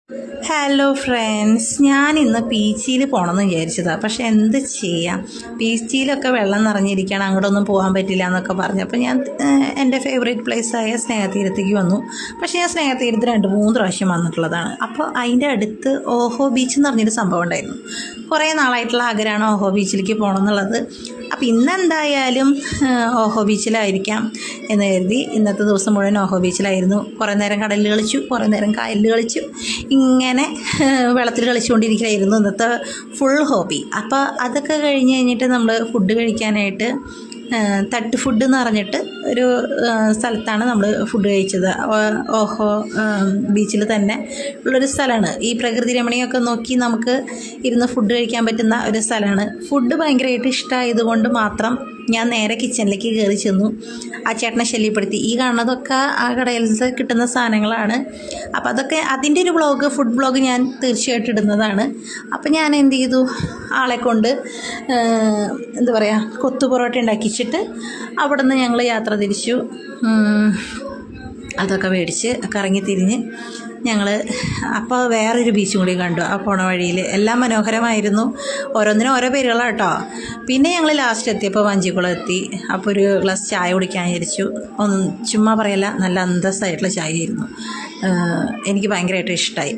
Hello friends, ഞാൻ ഇന്ന് പീച്ചിയിൽ പോകണമെന്ന് വിചാരിച്ചതാണ്. പക്ഷെ എന്ത് ചെയ്യാം, പീച്ചിയിലൊക്കെ വെള്ളം നിറഞ്ഞിരിക്കുകയാണ്, അങ്ങോട്ടൊന്നും പോകാൻ പറ്റില്ല എന്നൊക്കെ പറഞ്ഞു. അപ്പോൾ ഞാൻ എൻ്റെ ഫേവറേറ്റ് പ്ലേസായ സ്നേഹതീരത്തേക്ക് വന്നു. പക്ഷേ ഞാൻ സ്നേഹതീരത്ത് 2-3 പ്രാവശ്യം വന്നിട്ടുള്ളതാണ്. അപ്പോൾ അതിൻ്റെ അടുത്ത് ഓഹോ ബീച്ച് എന്ന് പറഞ്ഞൊരു സംഭവം ഉണ്ടായിരുന്നു. കുറേ നാളായിട്ടുള്ള ആഗ്രഹമാണ് ഓഹോ ബീച്ചിലേക്ക് പോകണം എന്നുള്ളത്. അപ്പോൾ ഇന്നെന്തായാലും ഓഹോ ബീച്ചിലായിരിക്കാം എന്ന് കരുതി ഇന്നത്തെ ദിവസം മുഴുവൻ ഓഹോ ബീച്ചിലായിരുന്നു. കുറേ നേരം കടലിൽ കളിച്ചു, കുറേ നേരം കായലിൽ കളിച്ചു, ഇങ്ങനെ വെള്ളത്തിൽ കളിച്ചുകൊണ്ടിരിക്കുകയായിരുന്നു ഇന്നത്തെ ഫുൾ ഹോബി. അപ്പോൾ അതൊക്കെ കഴിഞ്ഞിട്ട് നമ്മൾ ഫുഡ് കഴിക്കാനായിട്ട് തട്ട് ഫുഡ് എന്ന് പറഞ്ഞിട്ട് ഒരു സ്ഥലത്താണ് നമ്മൾ ഫുഡ് കഴിച്ചത്. ഓഹോ ബീച്ചിൽ തന്നെ ഉള്ളൊരു സ്ഥലമാണ്. ഈ പ്രകൃതി രമണീയമൊക്കെ നോക്കി നമുക്ക് ഇരുന്ന് ഫുഡ് കഴിക്കാൻ പറ്റുന്ന ഒരു സ്ഥലമാണ്. ഫുഡ് ഭയങ്കരമായിട്ട് ഇഷ്ടമായതുകൊണ്ട് മാത്രം ഞാൻ നേരെ കിച്ചണിലേക്ക് കയറി ചെന്നു. ആ ചേട്ടനെ ശല്യപ്പെടുത്തി. ഈ കാണുന്നതൊക്കെ ആ കടയിൽ നിന്ന് കിട്ടുന്ന സാധനങ്ങളാണ്. അപ്പോൾ അതൊക്കെ അതിൻ്റെ ഒരു വ്ളോഗ്, ഫുഡ് വ്ളോഗ് ഞാൻ തീർച്ചയായിട്ടും ഇടുന്നതാണ്. അപ്പോൾ ഞാൻ എന്ത് ചെയ്തു, ആളെ കൊണ്ട് എന്താ പറയുക, കൊത്തു പൊറോട്ട ഉണ്ടാക്കിച്ചിട്ട് അവിടെ നിന്ന് ഞങ്ങൾ യാത്ര തിരിച്ചു. അതൊക്കെ മേടിച്ച് കറങ്ങി തിരിഞ്ഞ് ഞങ്ങൾ അപ്പോൾ വേറൊരു ബീച്ചും കൂടി കണ്ടു. ആ പോണ വഴിയിൽ എല്ലാം മനോഹരമായിരുന്നു. ഓരോന്നിനും ഓരോ പേരുകളാണ് കേട്ടോ. പിന്നെ ഞങ്ങൾ ലാസ്റ്റ് എത്തിയപ്പോൾ വഞ്ചിക്കുളം എത്തി. അപ്പോൾ ഒരു ഗ്ലാസ് ചായ കുടിക്കാൻ വിചാരിച്ചു. ചുമ്മാ പറയല്ല, നല്ല അന്തസ്സായിട്ടുള്ള ചായ ആയിരുന്നു. എനിക്ക് ഭയങ്കരമായിട്ട് ഇഷ്ടമായി.